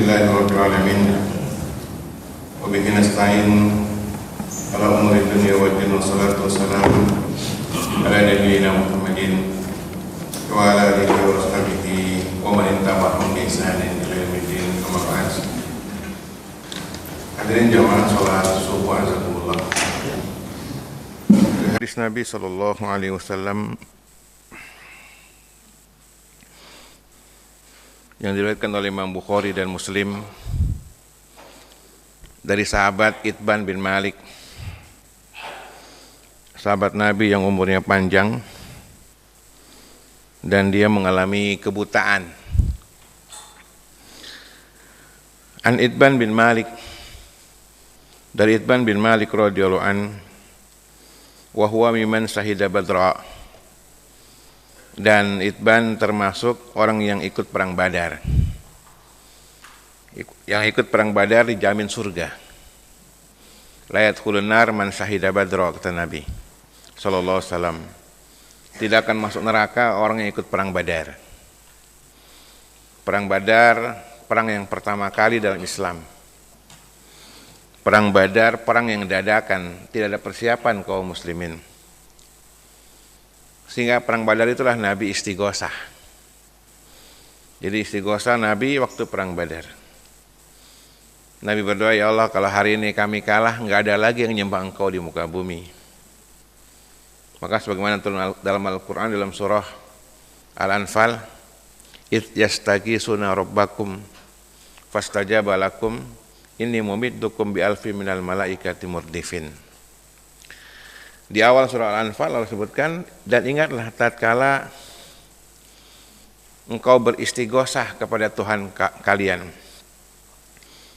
Alhamdulillahirabbil alamin. Wa bihi nasta'in ala umuri dunya waddin. Wassalatu wassalamu ala nabiyyina Muhammadin wa ala alihi wa sahbihi wa man tabi'ahum bi ihsanin ila yaumil amma ba'd. Hadirin jamaah salat subuh azakumullah. Hadis Nabi sallallahu alaihi wasallam yang diriwayatkan oleh Imam Bukhari dan Muslim dari sahabat Itban bin Malik, sahabat Nabi yang umurnya panjang dan dia mengalami kebutaan. An Itban bin Malik, dari Itban bin Malik radhiyallahu an, wa huwa mimman syahida Badra, dan Itban termasuk orang yang ikut perang Badar. Yang ikut perang Badar dijamin surga. La yadkhulun nar man syahida Badra, kata Nabi sallallahu alaihi wasallam. Tidak akan masuk neraka orang yang ikut perang Badar. Perang Badar, perang yang pertama kali dalam Islam. Perang Badar, perang yang dadakan, tidak ada persiapan kaum muslimin. Sehingga perang Badar itulah Nabi istighosah. Jadi istighosah Nabi waktu perang Badar. Nabi berdoa, ya Allah, kalau hari ini kami kalah, enggak ada lagi yang nyembah Engkau di muka bumi. Maka sebagaimana dalam Al-Quran dalam surah Al-Anfal, idh yastaghitsuna rabbakum fastajaba lakum inni mumiddukum bi alfi minal malaikati murdifin. Di awal surah Al-Anfal Allah sebutkan, dan ingatlah tatkala engkau beristighosah kepada Tuhan kalian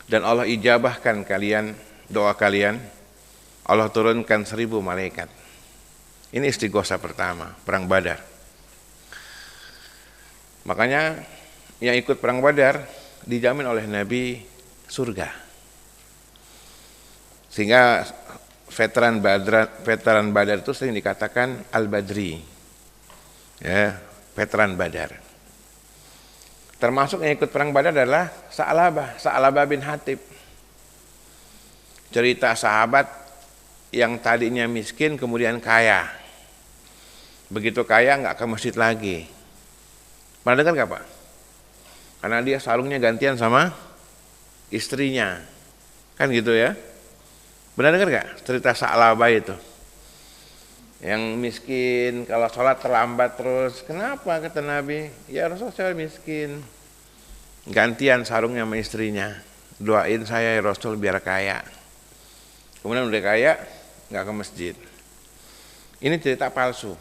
dan Allah ijabahkan kalian, doa kalian, Allah turunkan 1000 malaikat. Ini istighosah pertama, perang Badar. Makanya yang ikut perang Badar dijamin oleh Nabi surga. Sehingga veteran Badar itu sering dikatakan Al-Badri, ya, veteran Badar. Termasuk yang ikut perang Badar adalah Sa'labah bin Hatib. Cerita sahabat yang tadinya miskin kemudian kaya. Begitu kaya nggak ke masjid lagi. Pernah dengar nggak Pak? Karena dia sarungnya gantian sama istrinya, kan gitu ya. Benar dengar gak cerita Sa'labah itu? Yang miskin, kalau sholat terlambat terus. Kenapa, kata Nabi? Ya Rasul, saya miskin. Gantian sarungnya sama istrinya. Doain saya ya Rasul biar kaya. Kemudian udah kaya, gak ke masjid. Ini cerita palsu.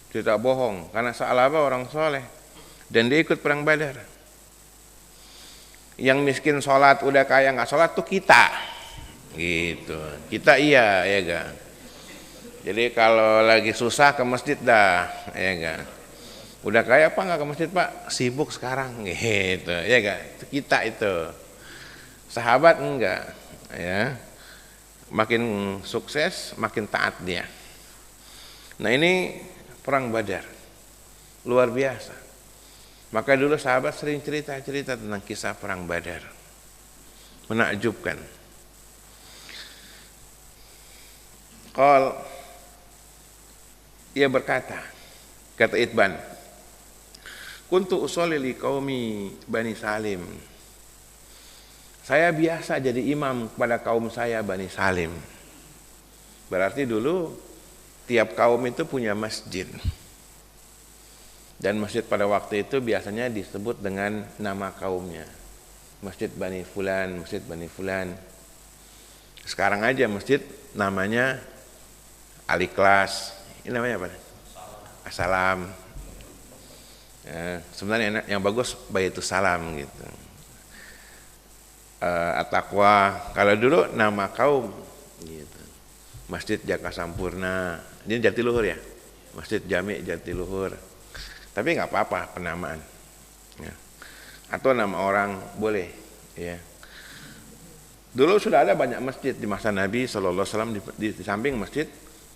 Cerita bohong. Karena Sa'labah orang soleh. Dan dia ikut perang Badar. Yang miskin sholat, udah kaya gak sholat tuh kita. Gitu, kita iya, ya ga. Jadi kalau lagi susah ke masjid dah, ya ga. Udah kaya apa nggak ke masjid Pak? Sibuk sekarang, gitu, ya ga. Itu kita itu. Sahabat enggak, ya. Makin sukses, makin taat dia. Nah ini perang Badar, luar biasa. Maka dulu sahabat sering cerita tentang kisah perang Badar, menakjubkan. Ia berkata, kata Itban, kuntu usolli li qaumi Bani Salim. Saya biasa jadi imam kepada kaum saya Bani Salim. Berarti dulu tiap kaum itu punya masjid. Dan masjid pada waktu itu biasanya disebut dengan nama kaumnya. Masjid Bani Fulan, Masjid Bani Fulan. Sekarang aja masjid namanya Al-Ikhlas, ini namanya apa? Assalam. Ya, sebenarnya yang bagus Baitus Salam gitu. At-Taqwa. Kalau dulu nama kaum gitu. Masjid Jaka Sampurna. Ini Jatiluhur ya. Masjid Jami Jatiluhur. Tapi nggak apa-apa penamaan. Ya. Atau nama orang boleh, ya. Dulu sudah ada banyak masjid di masa Nabi sallallahu alaihi wasallam, di samping Masjid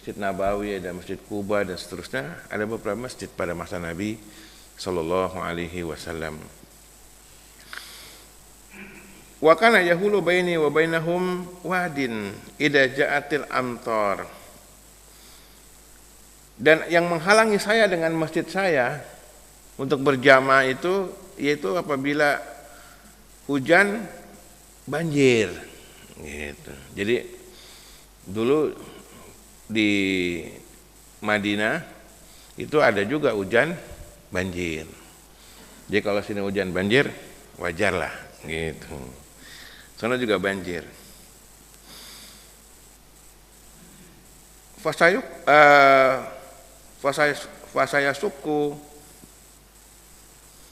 Nabawi, ada Masjid Kuba dan seterusnya, ada beberapa masjid pada masa Nabi sallallahu alaihi wasallam. Wa kana yahulu baini wa bainahum wadin idza ja'atil amtar. Dan yang menghalangi saya dengan masjid saya untuk berjamaah itu yaitu apabila hujan banjir gitu. Jadi dulu di Madinah itu ada juga hujan banjir. Jadi kalau sini hujan banjir wajar lah gitu. Sana juga banjir.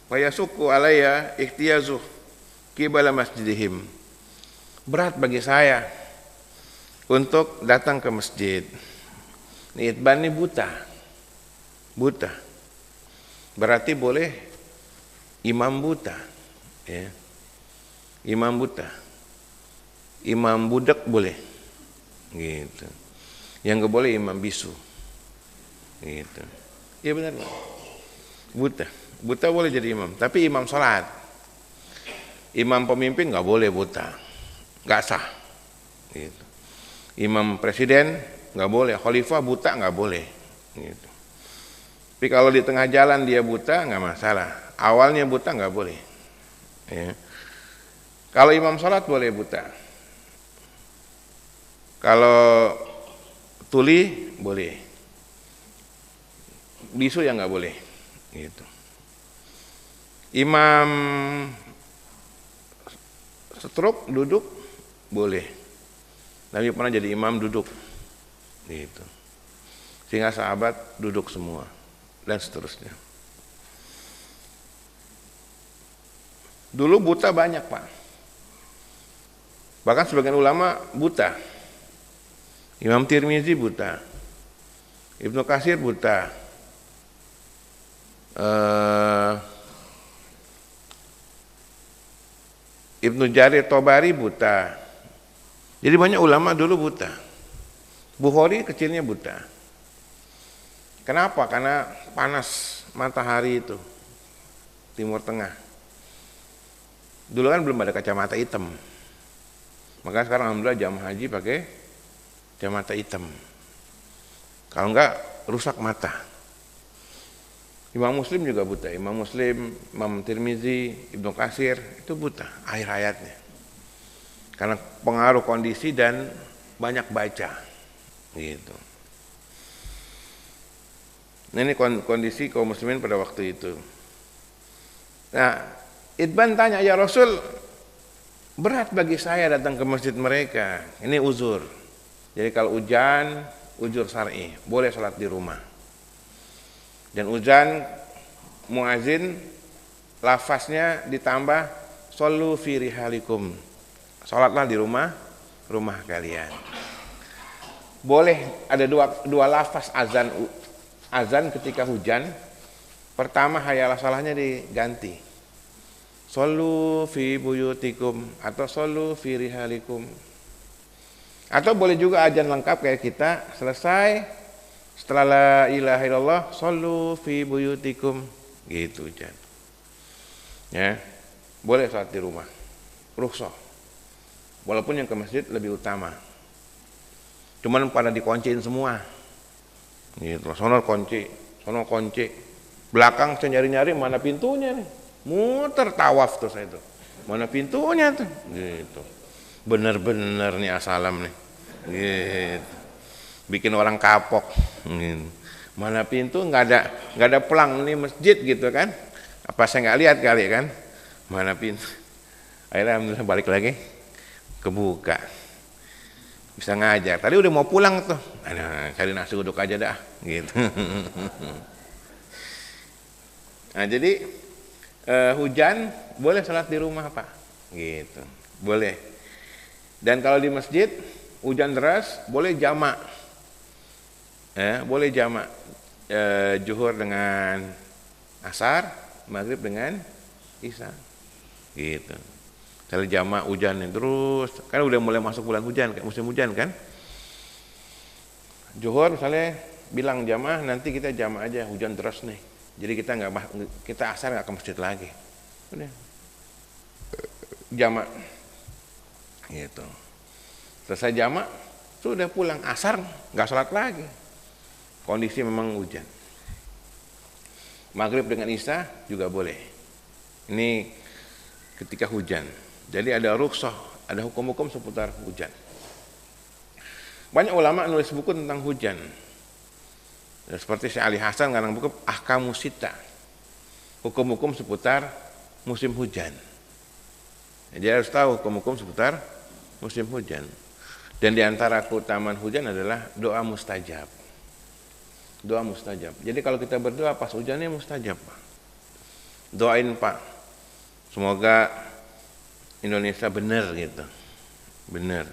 Fayasuku alaya ikhtiyazuh qibala masjidihim. Berat bagi saya untuk datang ke masjid. Itban ini buta. Berarti boleh imam buta, ya. Imam buta. Imam budak boleh, gitu. Yang nggak boleh imam bisu, gitu. Iya benar, buta boleh jadi imam, tapi imam sholat, imam pemimpin nggak boleh buta, nggak sah, gitu. Imam presiden nggak boleh, khalifah buta nggak boleh, gitu. Tapi kalau di tengah jalan dia buta nggak masalah, awalnya buta nggak boleh, ya. Kalau imam sholat boleh buta. Kalau tuli boleh, bisu yang nggak boleh, gitu. Imam stroke duduk boleh, Nabi pernah jadi imam duduk, gitu. Sehingga sahabat duduk semua dan seterusnya. Dulu buta banyak, Pak. Bahkan sebagian ulama buta. Imam Tirmizi buta, Ibnu Katsir buta, Ibnu Jarir Tobari buta. Jadi banyak ulama dulu buta. Bukhari kecilnya buta. Kenapa? Karena panas matahari itu, Timur Tengah. Dulu kan belum ada kacamata hitam. Maka sekarang alhamdulillah jamaah haji pakai kacamata hitam. Kalau enggak rusak mata. Imam Muslim juga buta. Imam Muslim, Imam Tirmizi, Ibnu Katsir itu buta akhir hayatnya. Karena pengaruh kondisi dan banyak baca. Gitu. Nah, ini kondisi kaum muslimin pada waktu itu. Nah, Itban tanya, ya Rasul, berat bagi saya datang ke masjid mereka. Ini uzur. Jadi kalau hujan, uzur syar'i, boleh sholat di rumah. Dan hujan, muazin, lafaznya ditambah, shollu fi rihalikum. Sholatlah di rumah kalian. Boleh ada dua lafaz azan ketika hujan. Pertama hayalah salahnya diganti. Shollu fi buyutikum atau shollu fi rihalikum. Atau boleh juga azan lengkap kayak kita, selesai setelah la ilaha illallah shollu fi buyutikum, gitu aja. Ya. Boleh salat di rumah. Rukhsah. Walaupun yang ke masjid lebih utama. Cuman pada dikunciin semua. Gitu, sono kunci. Belakang saya nyari-nyari mana pintunya nih. Muter tawaf terus itu. Mana pintunya tuh? Gitu. Bener-bener nih asalam nih, gitu. Bikin orang kapok. Gitu. Mana pintu nggak ada pelang nih masjid gitu kan? Apa saya nggak lihat kali kan? Mana pintu? Akhirnya alhamdulillah balik lagi, kebuka. Bisa ngajar. Tadi udah mau pulang tuh, cari nasi uduk aja dah, gitu. Nah jadi hujan boleh sholat di rumah Pak, gitu, boleh. Dan kalau di masjid hujan deras boleh jamak, boleh jamak zuhur dengan asar, maghrib dengan isya, gitu. Kalau jamak hujan terus, kan udah mulai masuk bulan hujan, musim hujan kan. Zuhur misalnya bilang jamaah nanti kita jamak aja, hujan deras nih, jadi kita asar nggak ke masjid lagi, udah jamak. Gitu. Selesai jamak, sudah pulang, asar nggak sholat lagi. Kondisi memang hujan. Maghrib dengan isya juga boleh. Ini ketika hujan. Jadi ada rukhsah, ada hukum-hukum seputar hujan. Banyak ulama nulis buku tentang hujan. Seperti Syekh Ali Hasan ngarang buku Ahkamus Sittah. Hukum-hukum seputar musim hujan. Jadi harus tahu hukum-hukum seputar musim hujan. Dan di antara keutamaan hujan adalah doa mustajab. Doa mustajab. Jadi kalau kita berdoa pas hujannya mustajab, Pak. Doain, Pak. Semoga Indonesia benar gitu. Benar.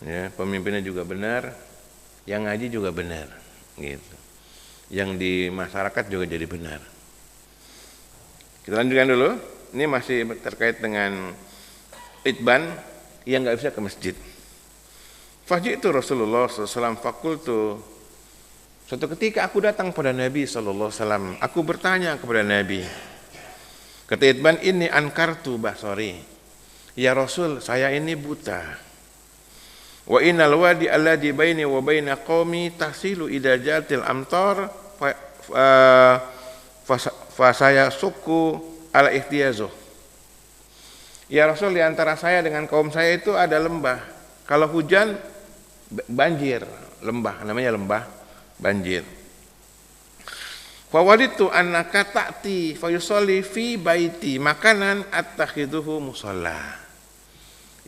Ya, pemimpinnya juga benar, yang ngaji juga benar gitu. Yang di masyarakat juga jadi benar. Kita lanjutkan dulu. Ini masih terkait dengan itban yang nggak bisa ke masjid. Faji'tu Rasulullah SAW fakultu. Suatu ketika aku datang pada Nabi SAW. Aku bertanya kepada Nabi. Kata itban, ini ankartu basori. Ya Rasul, saya ini buta. Wa innal wadi alladhi baini wa baina qaumi tasilu ida jatil amtar fa saya suku ala ihtiyazuh. Ya Rasul, di antara saya dengan kaum saya itu ada lembah. Kalau hujan banjir, lembah, namanya lembah banjir. Fa waditu annaka ta'ti fa yusalli fi baiti makanan attakhiduhu musalla.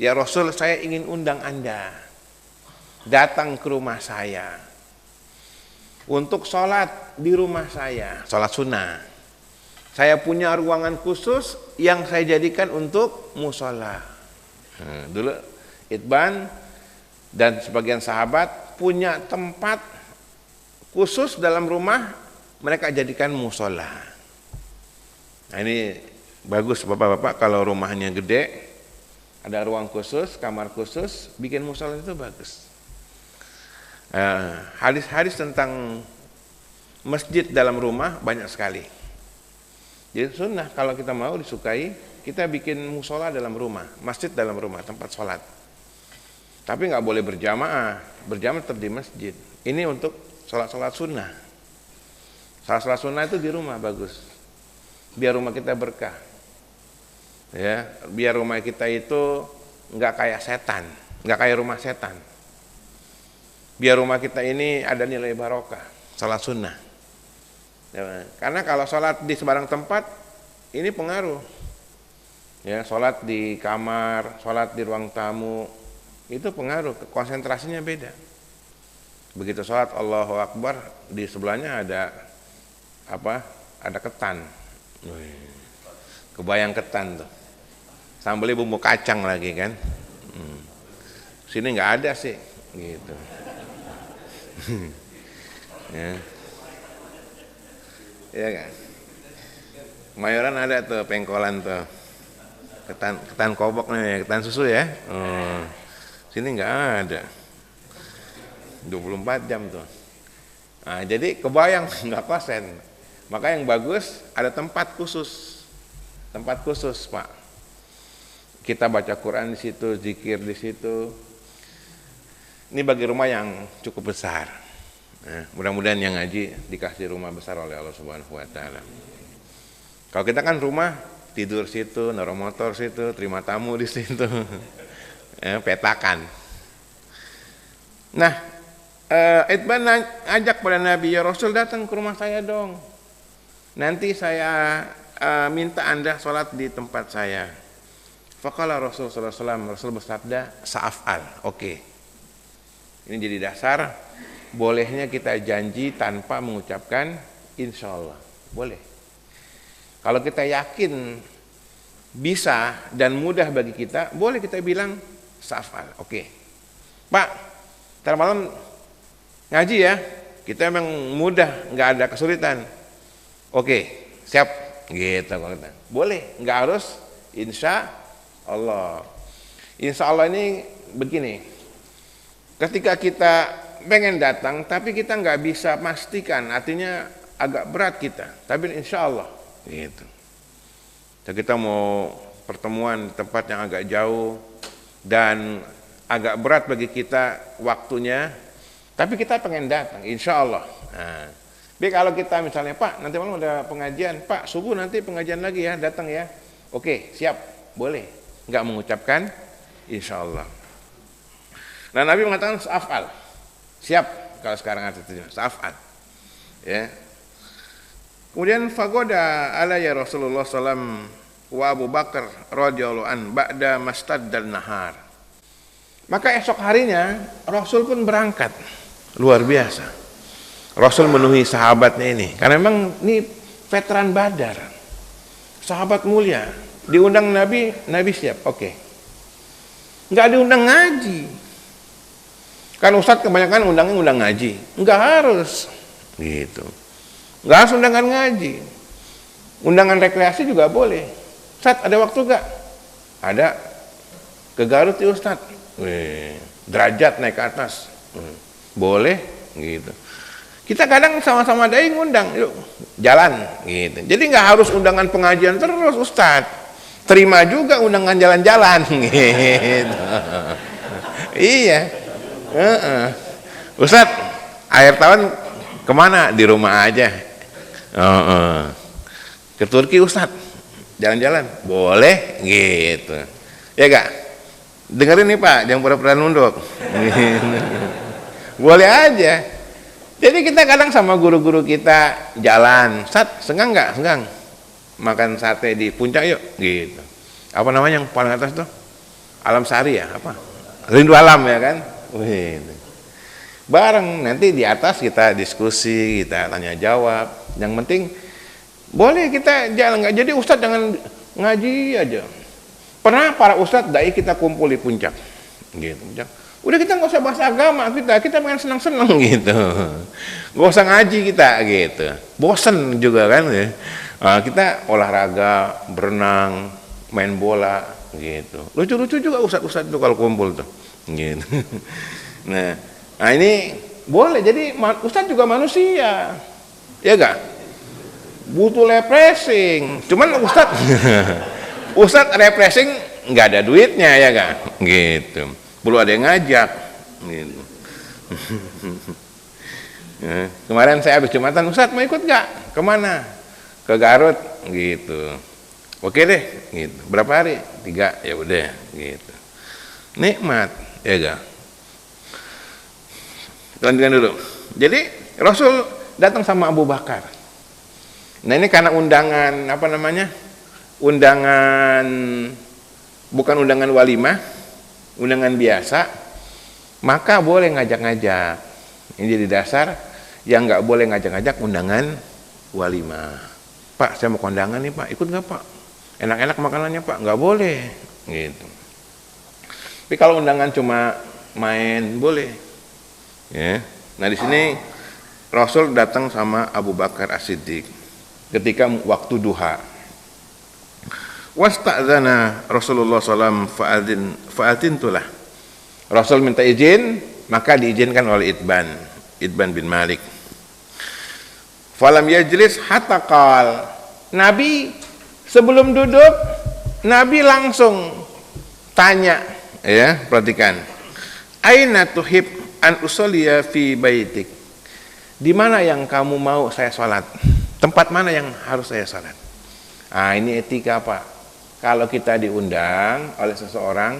Ya Rasul, saya ingin undang Anda datang ke rumah saya untuk sholat di rumah saya, sholat sunnah. Saya punya ruangan khusus yang saya jadikan untuk musola. Dulu Itban dan sebagian sahabat punya tempat khusus dalam rumah, mereka jadikan musola. Nah ini bagus bapak-bapak, kalau rumahnya gede, ada ruang khusus, kamar khusus, bikin musola itu bagus. Hadis-hadis tentang masjid dalam rumah banyak sekali. Jadi sunnah kalau kita mau disukai, kita bikin musola dalam rumah, masjid dalam rumah, tempat sholat. Tapi nggak boleh berjamaah, berjamaah tetap di masjid. Ini untuk sholat-sholat sunnah. Sholat-sholat sunnah itu di rumah bagus, biar rumah kita berkah. Ya, biar rumah kita itu nggak kayak setan, nggak kayak rumah setan. Biar rumah kita ini ada nilai barokah, sholat sunnah. Ya, karena kalau sholat di sembarang tempat, ini pengaruh. Ya, sholat di kamar, sholat di ruang tamu, itu pengaruh, konsentrasinya beda. Begitu sholat Allahu Akbar, di sebelahnya ada apa? Ada ketan. Kebayang ketan tuh. Sambelnya bumbu kacang lagi kan. Sini nggak ada sih, gitu. Ya. Ya kan. Mayoran ada tuh pengkolan tuh. Ketan kobok nih, ketan susu ya. Sini nggak ada. 24 jam tuh. Nah, jadi kebayang nggak kosen. Maka yang bagus ada tempat khusus. Tempat khusus, Pak. Kita baca Quran di situ, zikir di situ. Ini bagi rumah yang cukup besar. Nah, mudah-mudahan yang ngaji dikasih rumah besar oleh Allah Subhanahu wa taala. Kalau kita kan rumah tidur situ, naruh motor situ, terima tamu di situ. Ya, petakan. Nah, Itban ajak pada Nabi, ya Rasul datang ke rumah saya dong. Nanti saya minta Anda sholat di tempat saya. Faqala Rasul sallallahu alaihi wasallam, Rasul bersabda, sa'af'al. Oke. Ini jadi dasar bolehnya kita janji tanpa mengucapkan insya Allah. Boleh. Kalau kita yakin bisa dan mudah bagi kita, boleh kita bilang sa'af'al. Oke. Pak, ntar malam ngaji ya. Kita memang mudah, nggak ada kesulitan. Oke, siap. Gitu kalau kita. Boleh, nggak harus insya Allah. Insya Allah ini begini. Ketika kita pengen datang, tapi kita nggak bisa pastikan, artinya agak berat kita. Tapi insya Allah, gitu. Kita mau pertemuan di tempat yang agak jauh, dan agak berat bagi kita waktunya, tapi kita pengen datang, insya Allah. Nah, tapi kalau kita misalnya, Pak, nanti malam ada pengajian, Pak, subuh nanti pengajian lagi ya, datang ya. Oke, siap, boleh. Nggak mengucapkan, insya Allah. Nah, Nabi mengatakan sa'af'al, siap. Kalau sekarang ada terjemah, sa'af'al. Ya. Kemudian fagoda alaiya Rasulullah SAW wa Abu Bakar radhiyallahu an ba'da mastaddal nahar. Maka esok harinya Rasul pun berangkat. Luar biasa. Rasul memenuhi sahabatnya ini, karena memang ini veteran Badar, sahabat mulia. Diundang Nabi, Nabi siap, oke. Nggak diundang ngaji. Kan Ustadz kebanyakan undang ngaji. Nggak harus, gitu. Nggak harus undangan ngaji. Undangan rekreasi juga boleh. Ustadz ada waktu nggak? Ada. Ke Garut ya Ustadz. Derajat naik ke atas. Boleh, gitu. Kita kadang sama-sama dai ngundang, yuk jalan, gitu. Jadi nggak harus undangan pengajian terus Ustadz. Terima juga undangan jalan-jalan, gitu. Iya. Ustadz, akhir tahun kemana? Di rumah aja. Ke Turki Ustadz, jalan-jalan, boleh, gitu. Ya gak? Dengerin nih Pak, jangan pura-pura nunduk. Boleh aja. Jadi kita kadang sama guru-guru kita jalan, Ustadz, senggang nggak? Senggang. Makan sate di puncak yuk, gitu. Apa namanya yang paling atas tuh? Alam Sari ya, apa? Rindu Alam ya kan? Gitu. Bareng, nanti di atas kita diskusi, kita tanya jawab. Yang penting boleh kita jalan, nggak jadi Ustadz jangan ngaji aja. Pernah para Ustadz dai kita kumpul di puncak, gitu. Udah kita nggak usah bahas agama, kita pengen senang-senang gitu. Nggak usah ngaji kita gitu. Bosen juga kan ya. Kita olahraga, berenang, main bola gitu. Lucu-lucu juga ustadz-ustadz itu kalau kumpul tuh. Gitu. Nah ini boleh. Jadi ustadz juga manusia, ya gak? Butuh refreshing. Cuman ustadz refreshing nggak ada duitnya ya gak? Gitu. Perlu ada yang ngajak. Gitu. Nah, kemarin saya habis Jumatan, Ustadz mau ikut nggak? Kemana? Ke Garut, gitu. Oke deh, gitu. Berapa hari? 3, ya udah, gitu. Nikmat, ya gak? Lanjutkan dulu. Jadi Rasul datang sama Abu Bakar. Nah ini karena undangan apa namanya? Undangan bukan undangan walimah, undangan biasa, maka boleh ngajak-ngajak. Ini jadi dasar yang nggak boleh ngajak-ngajak undangan walimah. Pak, saya mau kondangan nih Pak, ikut nggak Pak? Enak-enak makanannya Pak, nggak boleh, gitu. Tapi kalau undangan cuma main boleh. Ya. Nah di sini Rasul datang sama Abu Bakar As-Siddiq ketika waktu duha. Wasta'zana Rasulullah SAW fa'adintulah. Rasul minta izin, maka diizinkan oleh Idban bin Malik. Falam yajlis hatta qal. Nabi sebelum duduk, Nabi langsung tanya, ya, perhatikan. Aina tuhib an usolliya fi baitik? Di mana yang kamu mau saya salat? Tempat mana yang harus saya salat? Ah, ini etika, Pak. Kalau kita diundang oleh seseorang,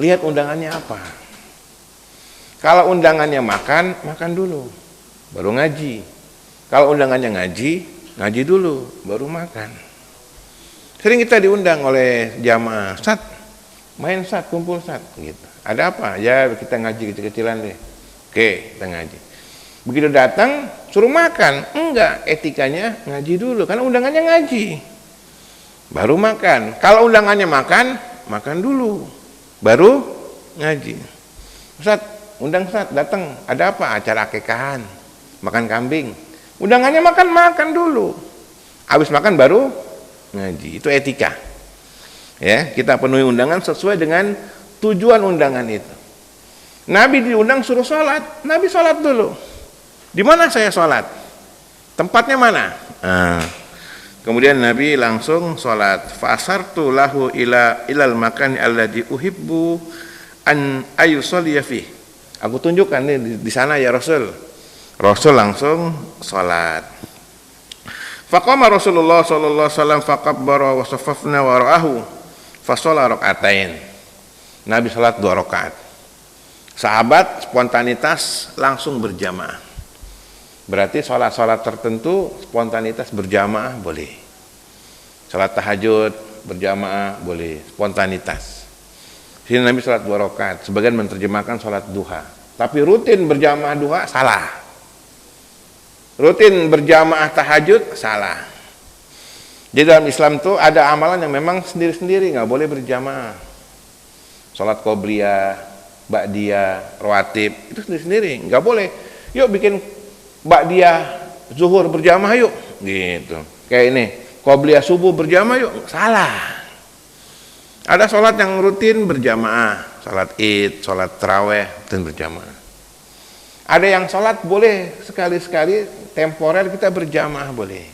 lihat undangannya apa. Kalau undangannya makan, makan dulu, baru ngaji. Kalau undangannya ngaji dulu, baru makan. Sering kita diundang oleh jamaah, Ustaz, main Ustaz, kumpul Ustaz, gitu. Ada apa? Ya kita ngaji kecil-kecilan deh. Oke, kita ngaji. Begitu datang, suruh makan. Enggak, etikanya ngaji dulu, karena undangannya ngaji. Baru makan. Kalau undangannya makan dulu, baru ngaji. Ustaz, undang Ustaz, datang. Ada apa? Acara akekahan, makan kambing. Undangannya makan dulu. Habis makan baru ngaji. Itu etika. Ya, kita penuhi undangan sesuai dengan tujuan undangan itu. Nabi diundang suruh sholat, Nabi sholat dulu. Di mana saya sholat? Tempatnya mana? Kemudian Nabi langsung sholat. Fa'asartu lahu ilal makani alladhi uhibbu an ayusalliya fi. Aku tunjukkan nih di sana ya Rasul. Rasul langsung salat. Faqama Rasulullah sallallahu alaihi wasallam faqabbara wa saffafna wara'ahu fa shalla rakaatain. Nabi salat 2 rakaat. Sahabat spontanitas langsung berjamaah. Berarti salat-salat tertentu spontanitas berjamaah boleh. Salat tahajud berjamaah boleh, spontanitas. Sini Nabi salat 2 rakaat, sebagian menerjemahkan salat duha. Tapi rutin berjamaah duha salah. Rutin berjamaah tahajud salah. Jadi dalam Islam tuh ada amalan yang memang sendiri-sendiri, nggak boleh berjamaah. Salat qobliyah, ba'diyah, rawatib itu sendiri-sendiri, nggak boleh. Yuk bikin ba'diyah zuhur berjamaah yuk, gitu. Kayak ini, qobliyah subuh berjamaah yuk, salah. Ada sholat yang rutin berjamaah, sholat id, sholat taraweh, dan berjamaah. Ada yang sholat boleh sekali-sekali, temporer kita berjamaah boleh.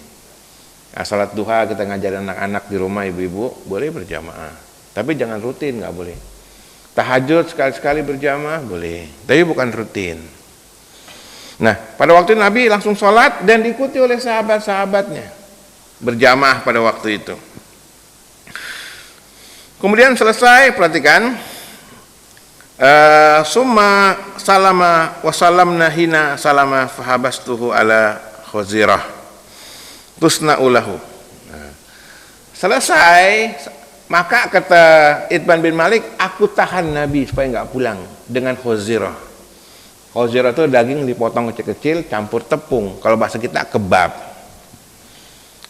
Nah, sholat duha kita ngajarin anak-anak di rumah, ibu-ibu, boleh berjamaah. Tapi jangan rutin, nggak boleh. Tahajud sekali-sekali berjamaah boleh, tapi bukan rutin. Nah, pada waktu Nabi langsung sholat dan diikuti oleh sahabat-sahabatnya. Berjamaah pada waktu itu. Kemudian selesai, perhatikan, summa salama wa salamna hina salama fahabastuhu ala khuzirah tusna'ulahu. Selesai, maka kata Itban bin Malik, aku tahan Nabi supaya nggak pulang dengan khuzirah. Khuzirah itu daging dipotong kecil-kecil campur tepung. Kalau bahasa kita kebab.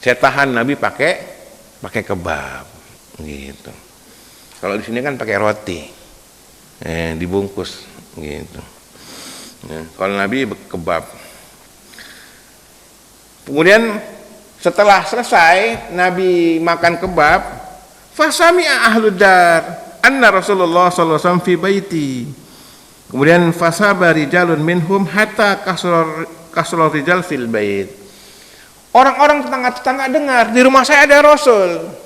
Saya tahan Nabi pakai kebab, gitu. Kalau di sini kan pakai roti, dibungkus, gitu. Kalau Nabi kebab. Kemudian setelah selesai Nabi makan kebab, fasami'a ahlud dar anna Rasulullah sallallahu alaihi wasallam fi baiti. Kemudian fasaba rijalun minhum hatta kasrar rijal fil bait. Orang-orang tetangga-tetangga dengar di rumah saya ada Rasul.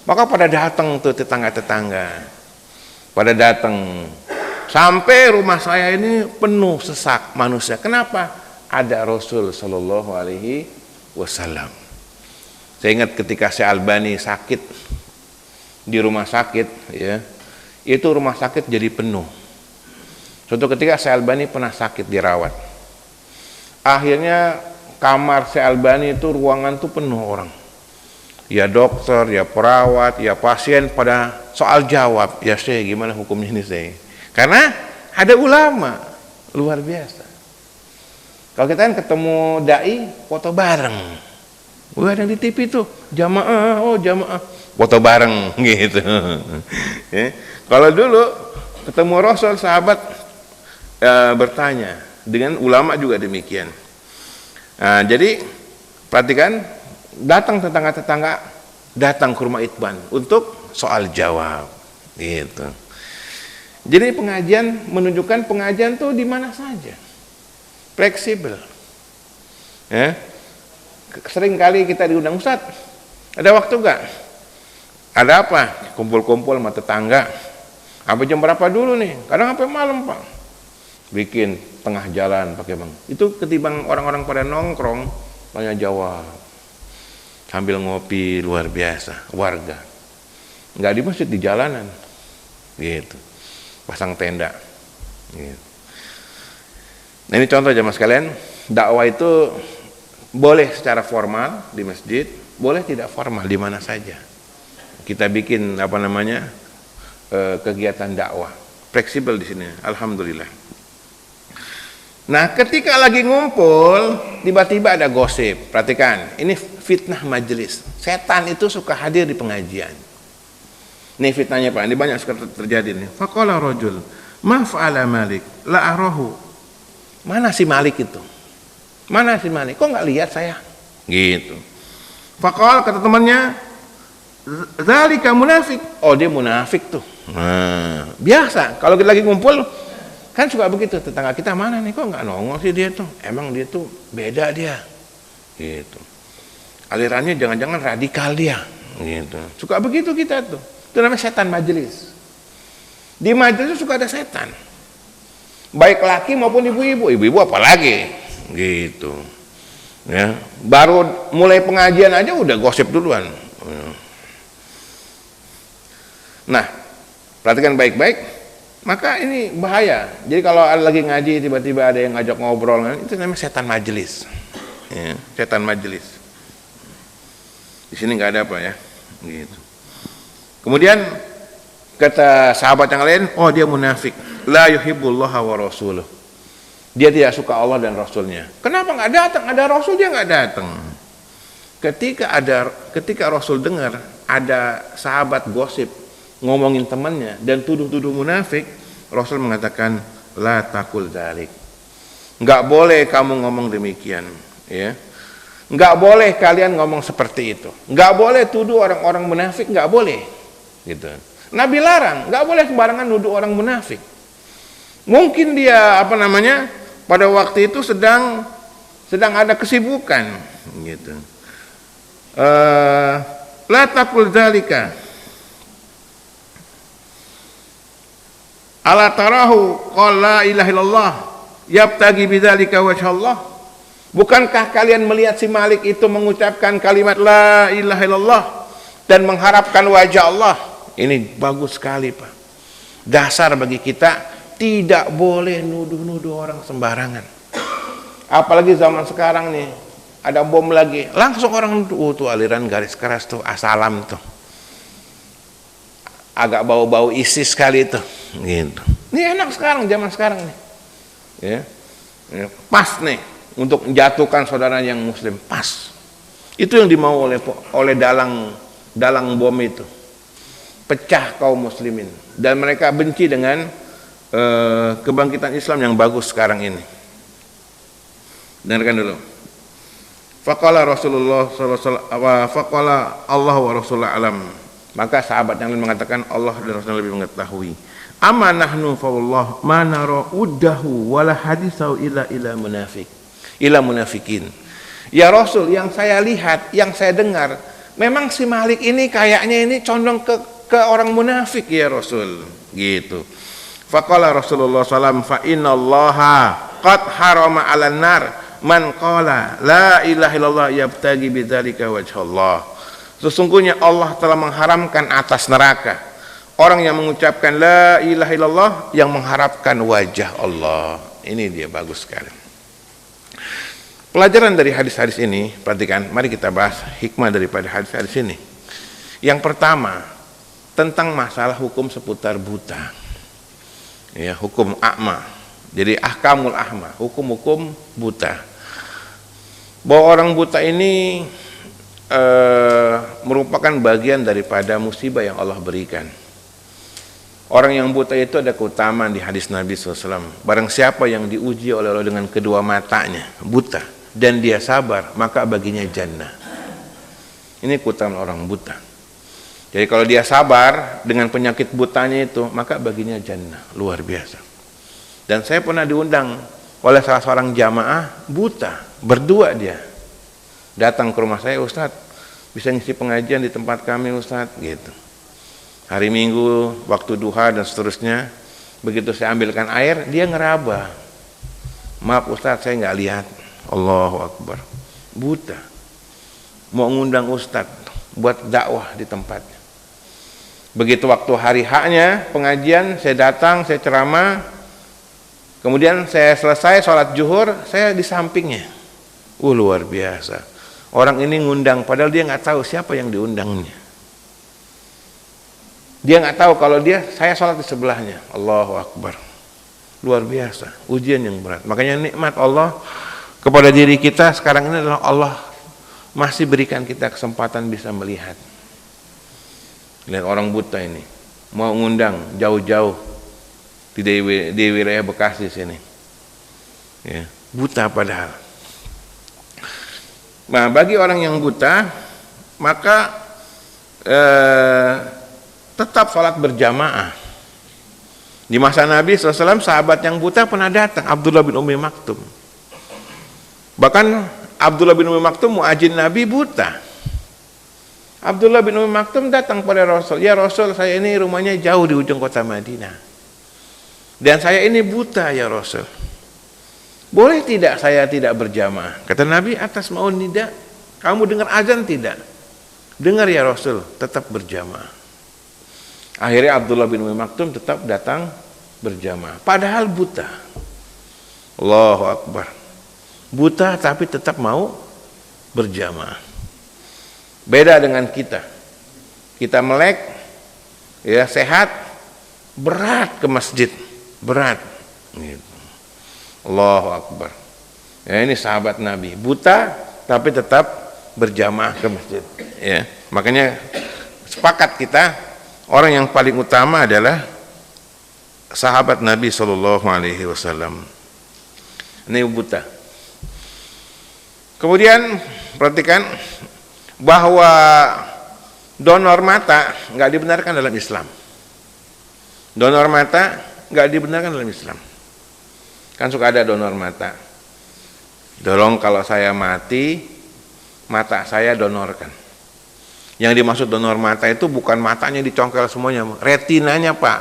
Maka pada datang tuh tetangga-tetangga, pada datang sampai rumah saya ini penuh sesak manusia. Kenapa? Ada Rasul Sallallahu Alaihi Wasallam. Saya ingat ketika Syekh Albani sakit di rumah sakit, ya, itu rumah sakit jadi penuh. Suatu ketika Syekh Albani pernah sakit dirawat. Akhirnya kamar Syekh Albani itu ruangan tuh penuh orang. Ya dokter, ya perawat, ya pasien pada soal jawab. Ya Syekh, gimana hukumnya ini Syekh? Karena ada ulama luar biasa. Kalau kita kan ketemu dai, foto bareng. Wah, ada di TV tuh, jamaah, jamaah, foto bareng gitu. Ya. Kalau dulu ketemu Rasul, sahabat bertanya, dengan ulama juga demikian. Nah, jadi perhatikan. Datang tetangga-tetangga, datang ke rumah Itban untuk soal jawab, gitu. Jadi pengajian menunjukkan pengajian tuh di mana saja, fleksibel. Ya. Sering kali kita diundang, Ustaz, ada waktu gak? Ada apa? Kumpul-kumpul sama tetangga. Sampai jam berapa dulu nih? Kadang sampai malam, Pak. Bikin tengah jalan pakai bang. Itu ketimbang orang-orang pada nongkrong, tanya jawab. Sambil ngopi luar biasa, warga. Nggak di masjid, di jalanan. Gitu. Pasang tenda. Gitu. Nah, ini contoh jemaah sekalian, dakwah itu boleh secara formal di masjid, boleh tidak formal di mana saja. Kita bikin kegiatan dakwah. Fleksibel di sini, alhamdulillah. Nah, ketika lagi ngumpul, tiba-tiba ada gosip. Perhatikan, ini fitnah majelis. Setan itu suka hadir di pengajian. Ini fitnahnya Pak, ini banyak sekali terjadi nih. Faqala rajul, ma fa'ala Malik, la arahu. Mana si Malik itu? Mana si Malik? Kok nggak lihat saya? Gitu. Faqala, kata temannya, zalika munafik. Oh, dia munafik tuh. Nah, biasa kalau kita lagi ngumpul kan suka begitu, tetangga kita mana nih, kok nggak nongol sih dia tuh, emang dia tuh beda dia, gitu. Alirannya jangan-jangan radikal dia, gitu. Suka begitu kita tuh, itu namanya setan majelis. Di majelis suka ada setan. Baik laki maupun ibu-ibu. Ibu-ibu apalagi gitu. Ya, baru mulai pengajian aja udah gosip duluan. Nah, perhatikan baik-baik, maka ini bahaya. Jadi kalau lagi ngaji tiba-tiba ada yang ngajak ngobrol, itu namanya setan majelis. Ya, setan majelis. Di sini nggak ada apa ya, gitu. Kemudian kata sahabat yang lain, oh dia munafik. La yuhibbullaha wa rasuluh. Dia tidak suka Allah dan Rasulnya. Kenapa nggak datang? Ada Rasul dia nggak datang. Ketika Rasul dengar ada sahabat gosip ngomongin temannya dan tuduh-tuduh munafik, Rasul mengatakan la takul dzalik. Nggak boleh kamu ngomong demikian, ya. Nggak boleh kalian ngomong seperti itu. Nggak boleh tuduh orang-orang munafik, nggak boleh. Gitu. Nabi larang, nggak boleh sembarangan nuduh orang munafik. Mungkin dia pada waktu itu sedang ada kesibukan, gitu. La taqul dzalika. Ala tarahu qala la ilaha illallah yabtagi bidzalika wajha Allah. Bukankah kalian melihat si Malik itu mengucapkan kalimat la ilaha illallah dan mengharapkan wajah Allah? Ini bagus sekali, Pak. Dasar bagi kita tidak boleh nuduh-nuduh orang sembarangan. Apalagi zaman sekarang nih, ada bom lagi, langsung orang nuduh, tuh aliran garis keras tuh, asalam tuh. Agak bau-bau ISIS sekali itu. Gitu. Ini enak sekarang, zaman sekarang nih. Ya. Pas nih untuk menjatuhkan saudara yang muslim, pas. Itu yang dimau oleh dalang bom itu. Pecah kaum muslimin dan mereka benci dengan kebangkitan Islam yang bagus sekarang ini. Dengarkan dulu. Faqala Rasulullah sallallahu alaihi wasallam, faqala Allah wa Rasulullah alam. Maka sahabat yang lain mengatakan Allah dan Rasulullah lebih mengetahui. Amma nahnu fa wallah ma nara uddahu wala hadithu illa munafikin. Ya Rasul, yang saya lihat, yang saya dengar, memang si Malik ini kayaknya ini condong ke orang munafik ya Rasul, gitu. Faqala Rasulullah SAW, fa innallaha qad harama 'alan nar man qala la ilaha illallah yabtagi bidzalika wajhallah. Sesungguhnya Allah telah mengharamkan atas neraka orang yang mengucapkan la ilaha illallah yang mengharapkan wajah Allah. Ini dia bagus sekali. Pelajaran dari hadis-hadis ini, perhatikan, mari kita bahas hikmah daripada hadis-hadis ini. Yang pertama, tentang masalah hukum seputar buta. Ya, hukum a'ma. Jadi ahkamul a'ma, hukum-hukum buta. Bahwa orang buta ini merupakan bagian daripada musibah yang Allah berikan. Orang yang buta itu ada keutamaan di hadis Nabi SAW. Barang siapa yang diuji oleh Allah dengan kedua matanya, buta, dan dia sabar, maka baginya jannah. Ini keutamaan orang buta. Jadi kalau dia sabar dengan penyakit butanya itu, maka baginya jannah, luar biasa. Dan saya pernah diundang oleh salah seorang jamaah buta, berdua dia. Datang ke rumah saya, Ustadz, bisa ngisi pengajian di tempat kami Ustadz, gitu. Hari Minggu, waktu duha dan seterusnya, begitu saya ambilkan air, dia ngeraba. Maaf Ustadz, saya nggak lihat. Allahu Akbar. Buta. Mau ngundang Ustadz buat dakwah di tempatnya. Begitu waktu hari haknya pengajian, saya datang, saya ceramah. Kemudian saya selesai sholat zuhur, saya di sampingnya. Luar biasa. Orang ini ngundang, padahal dia nggak tahu siapa yang diundangnya. Dia nggak tahu kalau saya sholat di sebelahnya. Allahu Akbar. Luar biasa. Ujian yang berat. Makanya nikmat Allah kepada diri kita sekarang ini adalah Allah masih berikan kita kesempatan bisa melihat. Lihat orang buta ini mau ngundang jauh-jauh di wilayah Bekasi sini, ya, buta padahal. Nah, bagi orang yang buta maka tetap sholat berjamaah. Di masa Nabi SAW sahabat yang buta pernah datang, Abdullah bin Ummi Maktum. Bahkan Abdullah bin Ummi Maktum muadzin Nabi buta. Abdullah bin Umi Maktum datang pada Rasul, ya Rasul, saya ini rumahnya jauh di ujung kota Madinah, dan saya ini buta ya Rasul, boleh tidak saya tidak berjamaah? Kata Nabi, atas mau nida, kamu dengar azan tidak? Dengar ya Rasul, tetap berjamaah. Akhirnya Abdullah bin Umi Maktum tetap datang berjamaah, padahal buta. Allahu Akbar, buta tapi tetap mau berjamaah. Beda dengan kita melek, ya sehat, berat ke masjid, berat. Gitu. Allahu Akbar. Ya, ini sahabat Nabi, buta tapi tetap berjamaah ke masjid. Ya, makanya sepakat kita, orang yang paling utama adalah sahabat Nabi Shallallahu Alaihi Wasallam. Ini buta. Kemudian perhatikan bahwa donor mata nggak dibenarkan dalam Islam. Donor mata nggak dibenarkan dalam Islam. Kan suka ada donor mata. Dorong kalau saya mati, mata saya donorkan. Yang dimaksud donor mata itu bukan matanya dicongkel semuanya, retinanya Pak,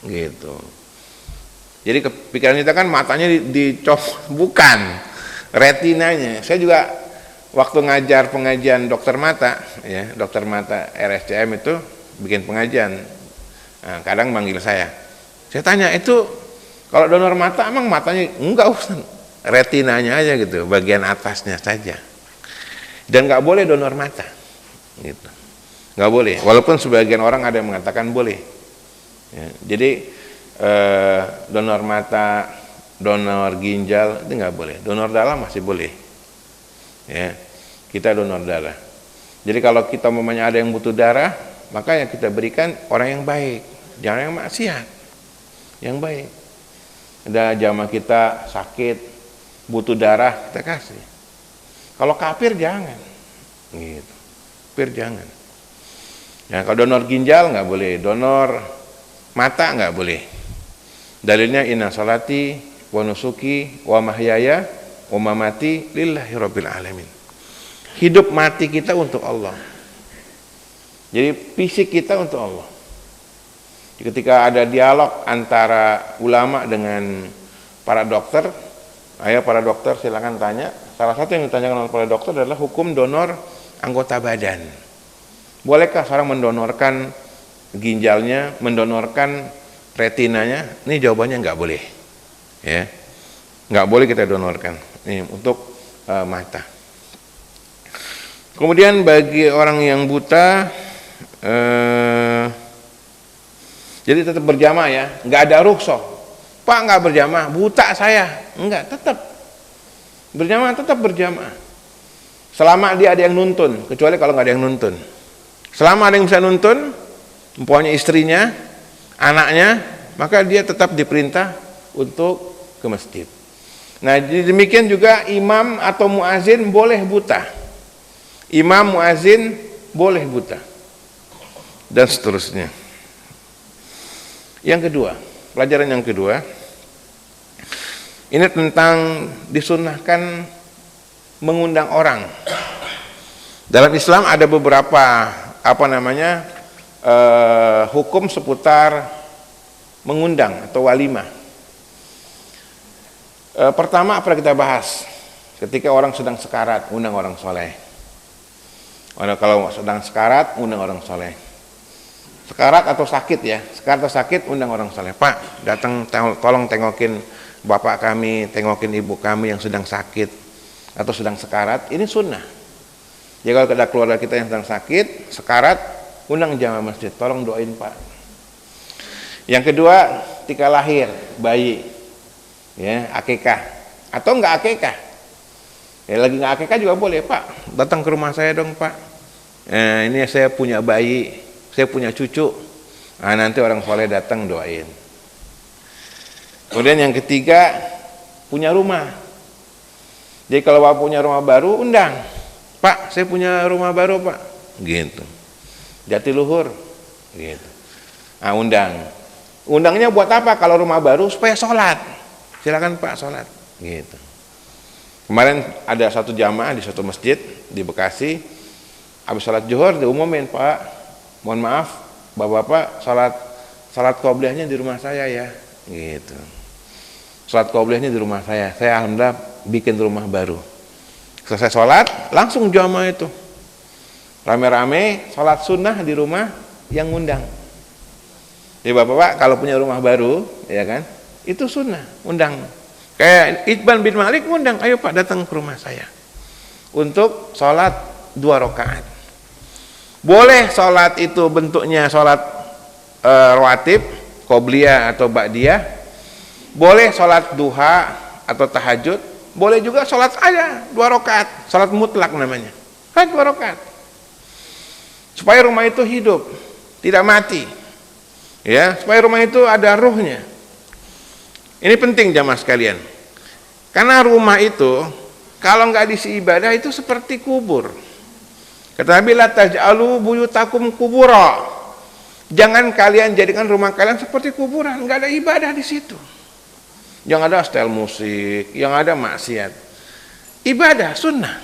gitu. Jadi kepikiran kita kan matanya dicongkel, bukan retinanya. Saya juga waktu ngajar pengajian dokter mata, ya, dokter mata RSCM itu bikin pengajian, nah, kadang manggil saya tanya, itu kalau donor mata emang matanya? Enggak usah, retinanya aja gitu, bagian atasnya saja. Dan nggak boleh donor mata, gitu, nggak boleh. Walaupun sebagian orang ada yang mengatakan boleh. Ya, jadi donor mata, donor ginjal itu nggak boleh. Donor darah masih boleh. Ya, kita donor darah. Jadi kalau kita memangnya ada yang butuh darah, maka yang kita berikan orang yang baik, jangan yang maksiat, yang baik. Ada jamaah kita sakit, butuh darah, kita kasih. Kalau kafir jangan, gitu. Kafir jangan. Ya, kalau donor ginjal nggak boleh, donor mata nggak boleh. Dalilnya inna salati wa nusuki wa mahyaya wa mamati lillahi rabbil alamin. Hidup mati kita untuk Allah. Jadi fisik kita untuk Allah. Ketika ada dialog antara ulama dengan para dokter, ayo para dokter silakan tanya. Salah satu yang ditanyakan oleh para dokter adalah hukum donor anggota badan. Bolehkah seorang mendonorkan ginjalnya, mendonorkan retinanya? Ini jawabannya nggak boleh. Ya, nggak boleh kita donorkan. Ini untuk mata. Kemudian bagi orang yang buta, jadi tetap berjamaah ya, nggak ada rukhsah. Pak nggak berjamaah, buta saya, enggak, tetap berjamaah, tetap berjamaah. Selama dia ada yang nuntun, kecuali kalau nggak ada yang nuntun. Selama ada yang bisa nuntun, umpamanya istrinya, anaknya, maka dia tetap diperintah untuk ke masjid. Nah, demikian juga imam atau muazin boleh buta. Imam muazin boleh buta. Dan seterusnya. Yang kedua, pelajaran yang kedua, ini tentang disunahkan mengundang orang. Dalam Islam ada beberapa hukum seputar mengundang atau walimah. Pertama apa kita bahas? Ketika orang sedang sekarat, undang orang soleh. Kalau sedang sekarat, undang orang soleh. Sekarat atau sakit ya, sekarat atau sakit, undang orang soleh. Pak, datang tolong tengokin bapak kami, tengokin ibu kami yang sedang sakit atau sedang sekarat. Ini sunnah. Jadi kalau ada keluarga kita yang sedang sakit, sekarat, undang jamaah masjid, tolong doain Pak. Yang kedua, ketika lahir bayi, ya, akikah atau enggak akikah, ya, lagi enggak akikah juga boleh, Pak, datang ke rumah saya dong Pak, ini saya punya bayi, saya punya cucu, nah, nanti orang soleh datang doain. Kemudian yang ketiga, punya rumah. Jadi kalau Bapak punya rumah baru, undang, Pak, saya punya rumah baru Pak, gitu, Jatiluhur, gitu, nah, undangnya buat apa? Kalau rumah baru supaya sholat, silakan Pak sholat, gitu. Kemarin ada satu jamaah di satu masjid di Bekasi, Habis sholat zuhur diumumin, Pak, mohon maaf, bapak-bapak salat qobliyahnya di rumah saya ya, gitu. Salat qobliyahnya di rumah saya alhamdulillah bikin rumah baru. Selesai sholat, langsung jamaah itu rame-rame sholat sunnah di rumah yang ngundang. Jadi bapak-bapak kalau punya rumah baru, ya kan, itu sunnah, undang. Kayak Itban bin Malik ngundang, ayo Pak datang ke rumah saya untuk sholat 2 rakaat. Boleh sholat itu bentuknya sholat rawatib, qobliyah atau ba'diyah, boleh sholat duha atau tahajud, boleh juga sholat aja 2 rakaat, sholat mutlak namanya, 2 rakaat, supaya rumah itu hidup, tidak mati, ya, supaya rumah itu ada ruhnya. Ini penting jamaah sekalian, karena rumah itu kalau nggak diisi ibadah itu seperti kubur. Kata Nabi, la taj'alu buyutakum kubura, jangan kalian jadikan rumah kalian seperti kuburan, nggak ada ibadah di situ. Yang ada setel musik, yang ada maksiat. Ibadah sunnah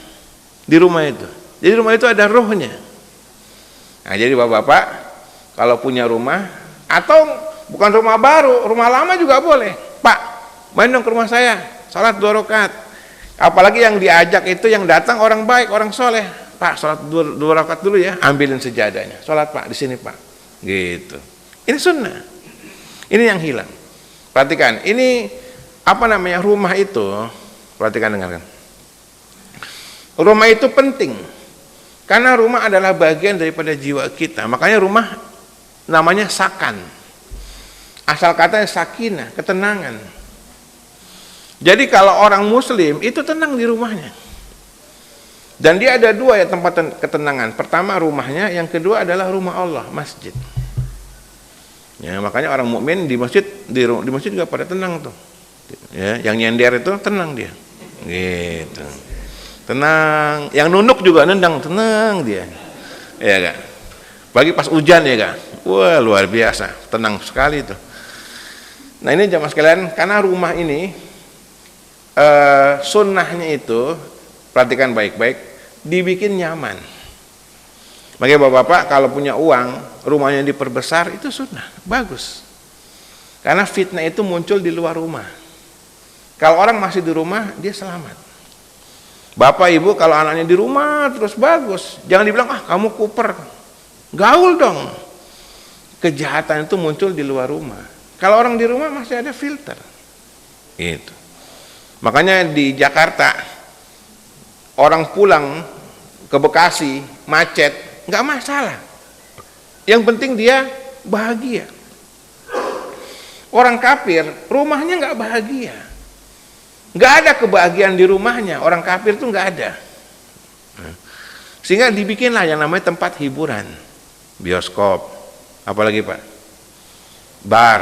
di rumah itu. Jadi rumah itu ada rohnya. Nah, jadi bapak-bapak kalau punya rumah atau bukan rumah baru, rumah lama juga boleh. Pak, main dong ke rumah saya, salat 2 rakaat. Apalagi yang diajak itu yang datang orang baik, orang soleh. Pak, salat 2 rakaat dulu ya, ambilin sejadahnya. Salat Pak di sini Pak. Gitu. Ini sunnah. Ini yang hilang. Perhatikan, ini apa namanya rumah itu, perhatikan, dengarkan. Rumah itu penting karena rumah adalah bagian daripada jiwa kita. Makanya rumah namanya sakan. Asal katanya sakinah, ketenangan. Jadi kalau orang muslim itu tenang di rumahnya. Dan dia ada 2 ya tempat ketenangan. Pertama rumahnya, yang kedua adalah rumah Allah, masjid. Ya, makanya orang mukmin di masjid juga pada tenang tuh. Ya, yang nyender itu tenang dia, gitu, tenang. Yang nunduk juga nendang, tenang dia, ya kan. Bagi pas hujan ya kan, wah luar biasa, tenang sekali itu. Nah ini jamaah sekalian, karena rumah ini sunnahnya itu, perhatikan baik-baik, dibikin nyaman. Makanya bapak-bapak kalau punya uang, rumahnya diperbesar itu sunnah, bagus. Karena fitnah itu muncul di luar rumah. Kalau orang masih di rumah, dia selamat. Bapak ibu kalau anaknya di rumah terus bagus, jangan dibilang kamu kuper, gaul dong. Kejahatan itu muncul di luar rumah. Kalau orang di rumah masih ada filter. Itu. Makanya di Jakarta orang pulang ke Bekasi macet nggak masalah. Yang penting dia bahagia. Orang kafir rumahnya nggak bahagia. Nggak ada kebahagiaan di rumahnya, orang kafir tuh nggak ada. Sehingga dibikinlah yang namanya tempat hiburan, bioskop, apalagi Pak, bar,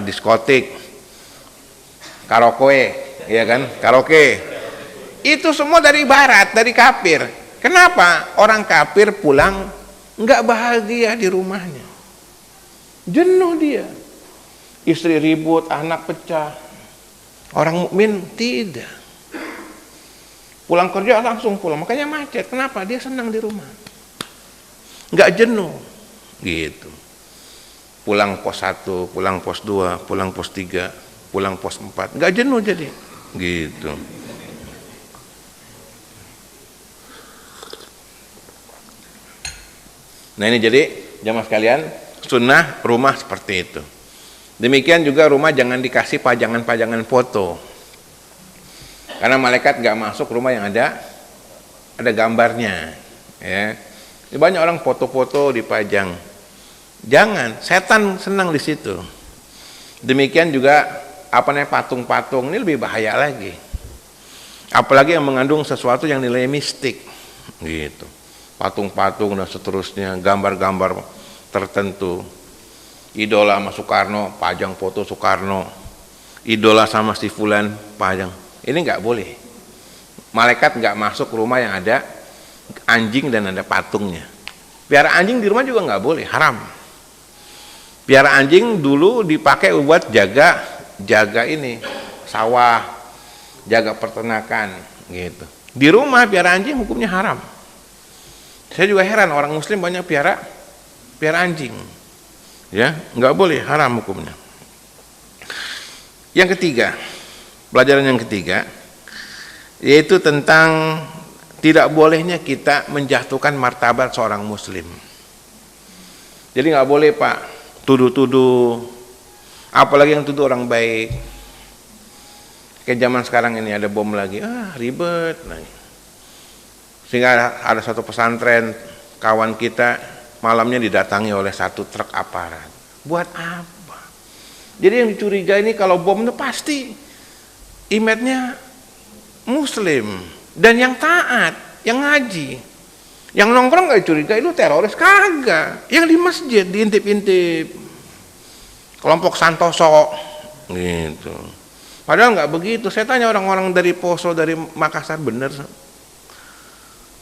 diskotik, karaoke, ya kan, karaoke. Itu semua dari barat, dari kafir. Kenapa? Orang kafir pulang nggak bahagia di rumahnya, jenuh dia, istri ribut, anak pecah. Orang mukmin tidak. Pulang kerja langsung pulang, makanya macet. Kenapa? Dia senang di rumah, nggak jenuh, gitu. Pulang pos 1, pulang pos 2, pulang pos 3, pulang pos 4, nggak jenuh jadi, gitu. Nah ini jadi jamaah sekalian, sunnah rumah seperti itu. Demikian juga rumah jangan dikasih pajangan-pajangan foto, karena malaikat nggak masuk rumah yang ada gambarnya. Ya, banyak orang foto-foto dipajang. Jangan, setan senang di situ. Demikian juga patung-patung, ini lebih bahaya lagi. Apalagi yang mengandung sesuatu yang nilai mistik, gitu. Patung-patung dan seterusnya, gambar-gambar tertentu. Idola sama Soekarno, pajang foto Soekarno. Idola sama si Fulan, pajang. Ini nggak boleh. Malaikat nggak masuk rumah yang ada anjing dan ada patungnya. Piara anjing di rumah juga nggak boleh, haram. Piara anjing dulu dipakai buat jaga ini sawah, jaga peternakan, gitu. Di rumah piara anjing hukumnya haram. Saya juga heran orang Muslim banyak piara anjing. Ya, nggak boleh, haram hukumnya. Yang ketiga, pelajaran yang ketiga, yaitu tentang tidak bolehnya kita menjatuhkan martabat seorang Muslim. Jadi nggak boleh Pak tuduh-tuduh, apalagi yang tuduh orang baik. Kayak zaman sekarang ini ada bom lagi, ribet. Sehingga ada satu pesantren kawan kita malamnya didatangi oleh satu truk aparat. Buat apa? Jadi yang dicurigai ini kalau bom itu pasti image-nya Muslim dan yang taat, yang ngaji. Yang nongkrong nggak dicurigai lu teroris, kagak. Yang di masjid diintip-intip. Kelompok Santoso gitu. Padahal nggak begitu. Saya tanya orang-orang dari Poso, dari Makassar, bener.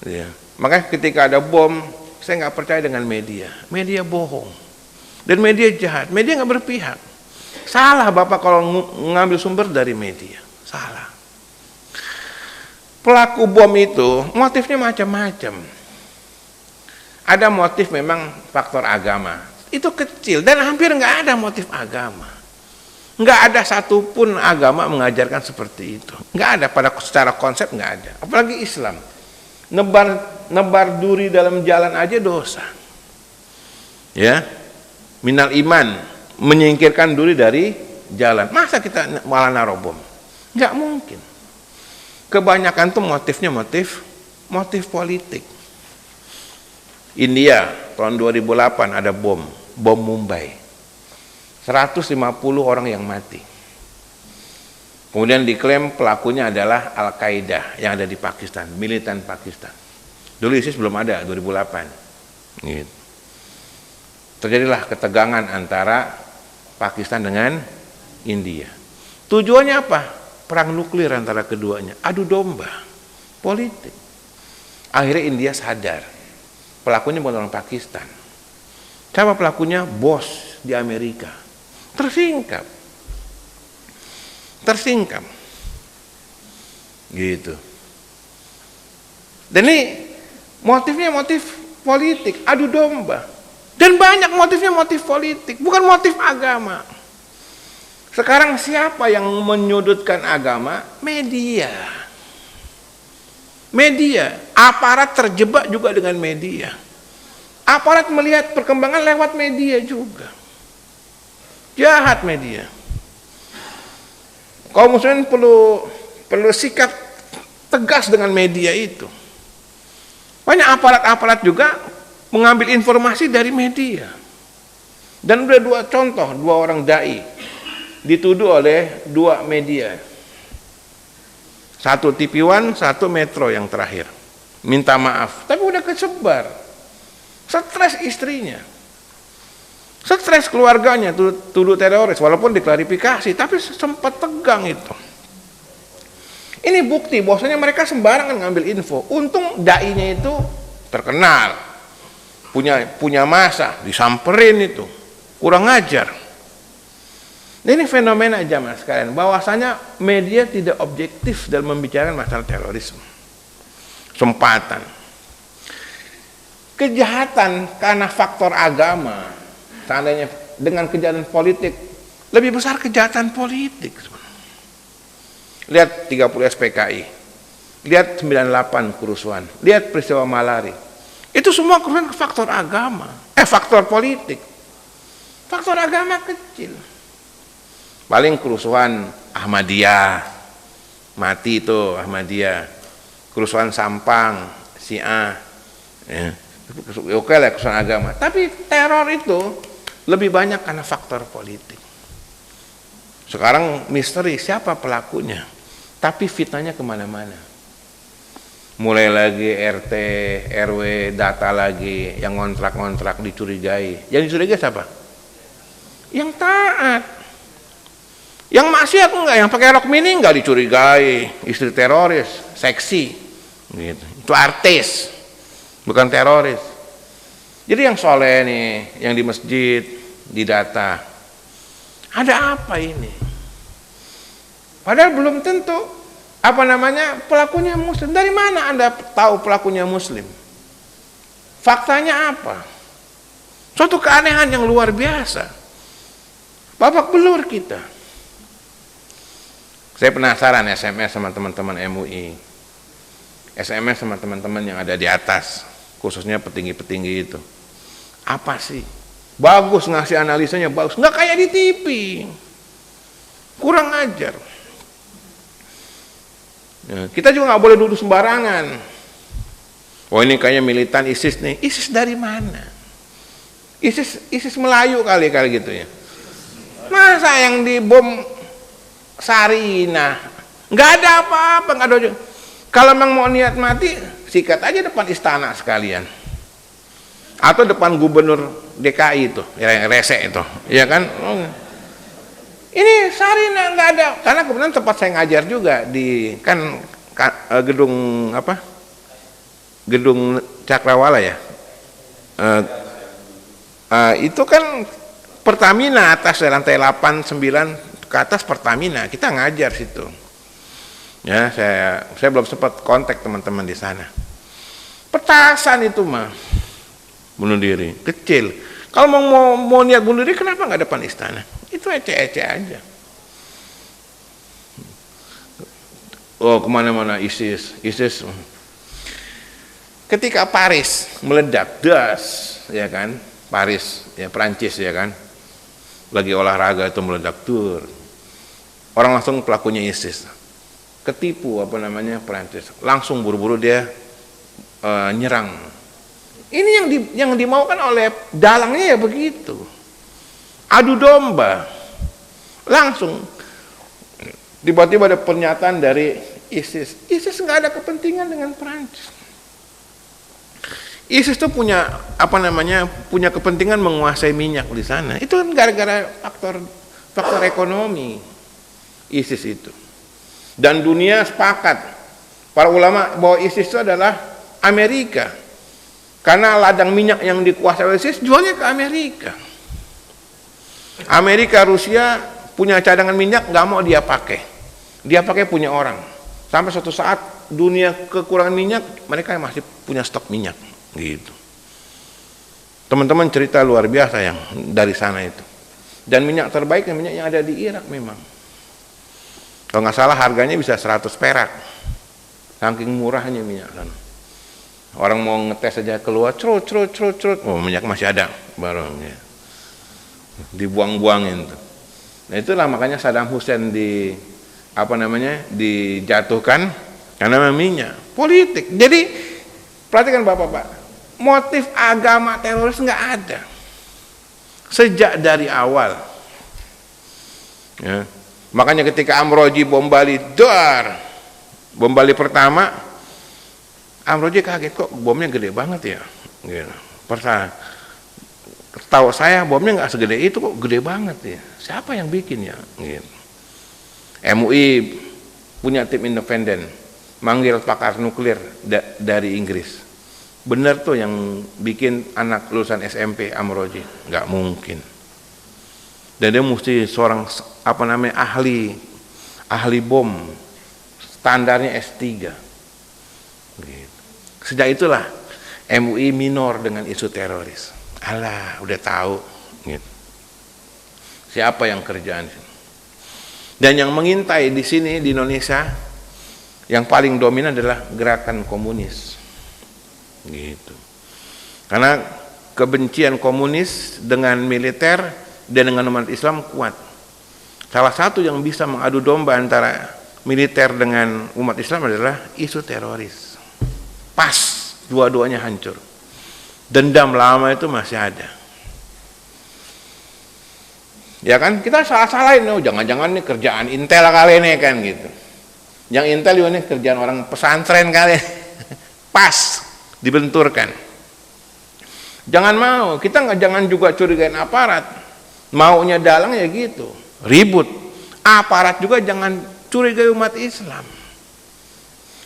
Ya. Makanya ketika ada bom, saya nggak percaya dengan media. Media bohong dan media jahat. Media nggak berpihak. Salah Bapak kalau ngambil sumber dari media. Salah. Pelaku bom itu motifnya macam-macam. Ada motif memang faktor agama. Itu kecil dan hampir nggak ada motif agama. Nggak ada satupun agama mengajarkan seperti itu. Nggak ada, secara konsep nggak ada. Apalagi Islam. Nebar duri dalam jalan aja dosa. Ya. Minal iman, menyingkirkan duri dari jalan. Masa kita malah naruh bom? Nggak mungkin. Kebanyakan tuh motifnya motif politik. India tahun 2008 ada bom Mumbai. 150 orang yang mati. Kemudian diklaim pelakunya adalah Al-Qaeda yang ada di Pakistan, militan Pakistan. Dulu ISIS belum ada, 2008. Gitu. Terjadilah ketegangan antara Pakistan dengan India. Tujuannya apa? Perang nuklir antara keduanya, adu domba, politik. Akhirnya India sadar, pelakunya bukan orang Pakistan. Siapa pelakunya? Bos di Amerika. Tersingkap. Gitu. Dan ini motifnya motif politik, adu domba. Dan banyak motifnya motif politik, bukan motif agama. Sekarang siapa yang menyudutkan agama? Media. Aparat terjebak juga dengan media. Aparat melihat perkembangan lewat media juga. Jahat media. Kaum muslimin perlu sikap tegas dengan media itu. Banyak aparat-aparat juga mengambil informasi dari media. Dan udah dua contoh, dua orang dai dituduh oleh dua media. Satu TV One, satu Metro yang terakhir. Minta maaf, tapi udah kesebar. Stres istrinya. Stres keluarganya, tuduh teroris, walaupun diklarifikasi, tapi sempat tegang itu. Ini bukti bahwasanya mereka sembarangan ngambil info. Untung dai-nya itu terkenal, punya masa, disamperin itu, kurang ajar. Ini fenomena zaman sekalian, bahwasanya media tidak objektif dalam membicarakan masalah terorisme. Sempatan. Kejahatan karena faktor agama, seandainya dengan kejahatan politik, lebih besar kejahatan politik. Lihat 30 SPKI, lihat 98 kerusuhan, lihat peristiwa Malari. Itu semua kerusuhan faktor agama, faktor politik. Faktor agama kecil. Paling kerusuhan Ahmadiyah, mati itu Ahmadiyah. Kerusuhan Sampang, Syiah, ya. Oke lah kerusuhan agama. Tapi teror itu lebih banyak karena faktor politik. Sekarang misteri siapa pelakunya, tapi fitnahnya kemana-mana. Mulai lagi RT, RW, data lagi, yang ngontrak-ngontrak dicurigai. Yang dicurigai siapa? Yang taat. Yang maksiat enggak, yang pakai rok mini enggak dicurigai, istri teroris, seksi, gitu. Itu artis, bukan teroris. Jadi yang soleh nih, yang di masjid, didata. Ada apa ini? Padahal belum tentu pelakunya muslim. Dari mana Anda tahu pelakunya muslim? Faktanya apa? Suatu keanehan yang luar biasa. Babak belur kita. Saya penasaran SMS sama teman-teman MUI. SMS sama teman-teman yang ada di atas, khususnya petinggi-petinggi itu. Apa sih? Bagus ngasih analisanya, bagus. Nggak kayak di TV. Kurang ajar. Nah, kita juga nggak boleh duduk sembarangan. Oh ini kayaknya militan ISIS nih. ISIS dari mana? ISIS Melayu kali gitu ya. Masa yang dibom Sarinah? Nggak ada apa-apa, nggak ada. Kalau memang mau niat mati, sikat aja depan istana sekalian, atau depan gubernur DKI itu, yang rese itu, ya kan? Ini Sarinah nggak ada, karena kebetulan tempat saya ngajar juga di gedung apa? Gedung Cakrawala ya. Itu kan Pertamina atas, lantai 8, 9 ke atas Pertamina, kita ngajar situ. Ya, saya belum sempat kontak teman-teman di sana. Petasan itu mah bunuh diri kecil. Kalau mau niat bunuh diri, kenapa nggak depan istana? Itu ece-ece aja. Oh kemana-mana ISIS. Ketika Paris meledak, das, ya kan? Paris, ya Prancis, ya kan? Lagi olahraga itu meledak tur. Orang langsung pelakunya ISIS. Ketipu Prancis, langsung buru-buru dia nyerang. Ini yang dimaukan oleh dalangnya ya begitu, adu domba. Langsung tiba-tiba ada pernyataan dari ISIS nggak ada kepentingan dengan Prancis. ISIS itu punya punya kepentingan menguasai minyak di sana. Itu kan gara-gara faktor ekonomi ISIS itu. Dan dunia sepakat, para ulama, bahwa ISIS itu adalah Amerika, karena ladang minyak yang dikuasai oleh ISIS jualnya ke Amerika. Rusia punya cadangan minyak, nggak mau dia pakai punya orang. Sampai suatu saat dunia kekurangan minyak, mereka masih punya stok minyak gitu. Teman-teman cerita luar biasa yang dari sana itu. Dan minyak terbaik minyak yang ada di Irak memang. Kalau nggak salah harganya bisa 100 perak, saking murahnya minyak kan. Orang mau ngetes saja keluar, cerut, oh minyak masih ada, baru ya. Dibuang-buangin tuh. Nah itulah makanya Saddam Hussein dijatuhkan karena minyak politik. Jadi perhatikan bapak-bapak, motif agama teroris nggak ada sejak dari awal. Ya. Makanya ketika Amroji bom Bali pertama, Amroji kaget, kok bomnya gede banget ya. Gitu. Tahu saya bomnya nggak segede itu, kok gede banget ya. Siapa yang bikin ya? Gitu. MUI punya tim independen, manggil pakar nuklir dari Inggris. Bener tuh yang bikin anak lulusan SMP Amroji, nggak mungkin. Dan dia mesti seorang ahli bom, standarnya S3 gitu. Sejak itulah MUI minor dengan isu teroris. Alah udah tahu gitu. Siapa yang kerjaan. Dan yang mengintai di sini di Indonesia yang paling dominan adalah gerakan komunis gitu. Karena kebencian komunis dengan militer dan dengan umat Islam kuat. Salah satu yang bisa mengadu domba antara militer dengan umat Islam adalah isu teroris. Pas, dua-duanya hancur. Dendam lama itu masih ada. Ya kan, kita salah-salahin, jangan-jangan ini kerjaan Intel kali ini kan gitu. Yang Intel juga ini kerjaan orang pesantren kali. Pas, dibenturkan. Jangan mau, kita jangan juga curigain aparat. Maunya dalang ya gitu, ribut. Aparat juga jangan curigai umat Islam.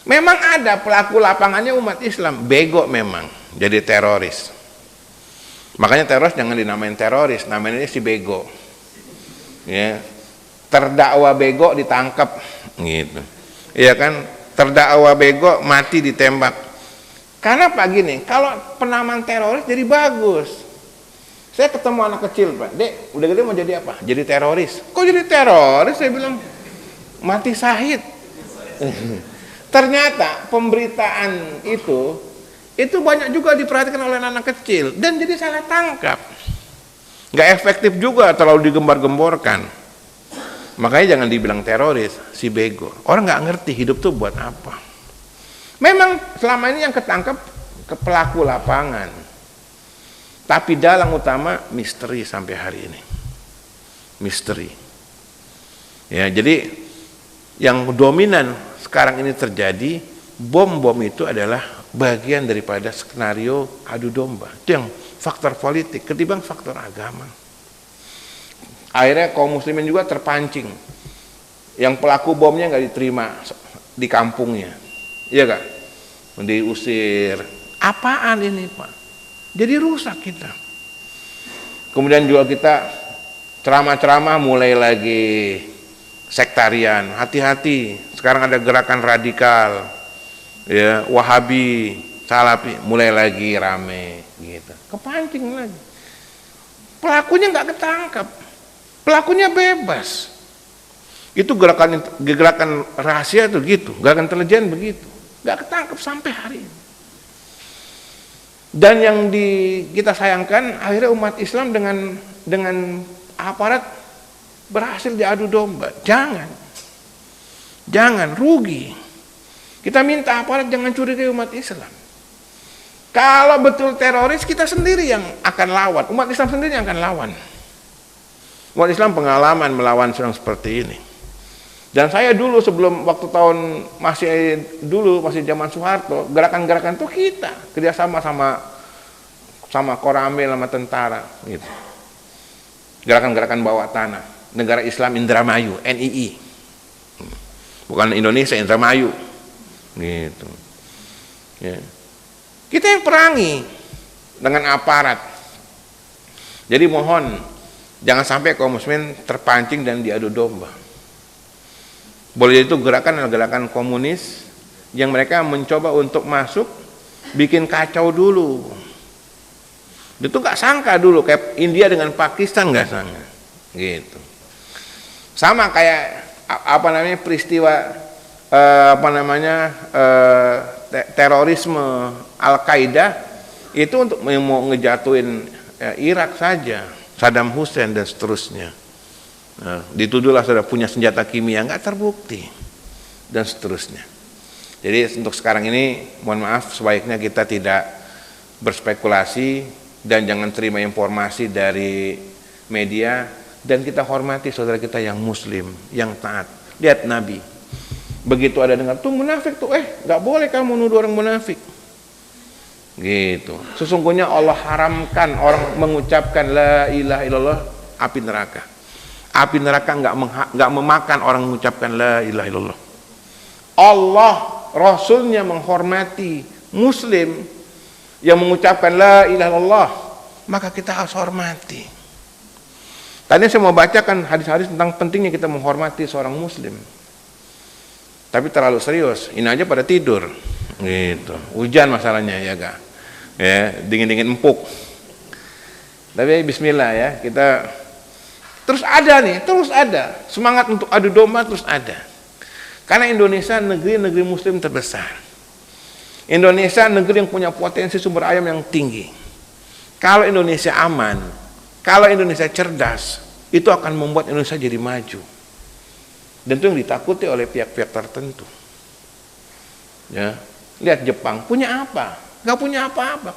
Memang ada pelaku lapangannya umat Islam, bego memang, jadi teroris. Makanya teroris jangan dinamain teroris, namanya si bego. Ya, terdakwa bego ditangkap, gitu. Iya kan, terdakwa bego mati ditembak. Karena Pak gini, kalau penamaan teroris jadi bagus. Saya ketemu anak kecil, Pak, Dek, udah gede mau jadi apa? Jadi teroris. Kok jadi teroris? Saya bilang, mati syahid. Ternyata pemberitaan itu banyak juga diperhatikan oleh anak kecil dan jadi salah tangkap. Nggak efektif juga, terlalu digembar-gemborkan. Makanya jangan dibilang teroris, si bego. Orang nggak ngerti hidup tuh buat apa. Memang selama ini yang ketangkep ke pelaku lapangan, tapi dalang utama misteri sampai hari ini. Misteri. Ya, jadi yang dominan sekarang ini terjadi, bom-bom itu adalah bagian daripada skenario adu domba. Itu yang faktor politik ketimbang faktor agama. Akhirnya kaum muslimin juga terpancing. Yang pelaku bomnya nggak diterima di kampungnya, iya kan? Diusir. Apaan ini, Pak? Jadi rusak kita. Kemudian juga kita ceramah-ceramah mulai lagi sektarian. Hati-hati. Sekarang ada gerakan radikal, ya, Wahabi, Salafi, mulai lagi rame, gitu. Kepancing lagi. Pelakunya nggak ketangkap. Pelakunya bebas. Itu gerakan rahasia tuh gitu, gerakan intelijen begitu, nggak ketangkep sampai hari ini. Dan yang kita sayangkan, akhirnya umat Islam dengan aparat berhasil diadu domba. Jangan rugi. Kita minta aparat jangan curigai umat Islam. Kalau betul teroris, kita sendiri yang akan lawan, umat Islam sendiri yang akan lawan. Umat Islam pengalaman melawan yang seperti ini. Dan saya dulu sebelum waktu tahun masih zaman Soeharto, gerakan-gerakan itu kita kerjasama sama Koramil, sama tentara, gitu. Gerakan-gerakan bawah tanah, Negara Islam Indramayu, NII, bukan Indonesia, Indramayu, gitu. Ya. Kita yang perangi dengan aparat. Jadi mohon jangan sampai kaum muslimin terpancing dan diadu domba. Boleh itu gerakan komunis yang mereka mencoba untuk masuk bikin kacau dulu. Itu nggak sangka dulu kayak India dengan Pakistan, nggak sangka, gitu. Sama kayak peristiwa terorisme Al-Qaeda itu untuk mau ngejatuhin Irak saja, Saddam Hussein dan seterusnya. Nah, dituduhlah sudah punya senjata kimia, nggak terbukti dan seterusnya. Jadi untuk sekarang ini mohon maaf, sebaiknya kita tidak berspekulasi dan jangan terima informasi dari media, dan kita hormati saudara kita yang muslim, yang taat. Lihat Nabi, begitu ada dengar tuh munafik tuh, nggak boleh kamu nuduh orang munafik, gitu. Sesungguhnya Allah haramkan orang mengucapkan la ilaha illallah api neraka. Api neraka nggak memakan orang mengucapkan la ilaha illallah. Allah, Rasulnya menghormati muslim yang mengucapkan la ilaha illallah, maka kita harus hormati. Tadi saya mau bacakan hadis-hadis tentang pentingnya kita menghormati seorang muslim. Tapi terlalu serius, ini aja pada tidur, gitu. Hujan masalahnya ya kak, ya dingin-dingin empuk. Tapi Bismillah ya, kita terus ada semangat untuk adu domba, terus ada. Karena Indonesia negeri muslim terbesar. Indonesia negeri yang punya potensi sumber ayam yang tinggi. Kalau Indonesia aman, kalau Indonesia cerdas, itu akan membuat Indonesia jadi maju. Dan itu yang ditakuti oleh pihak-pihak tertentu. Ya, lihat Jepang punya apa? Nggak punya apa-apa. Kok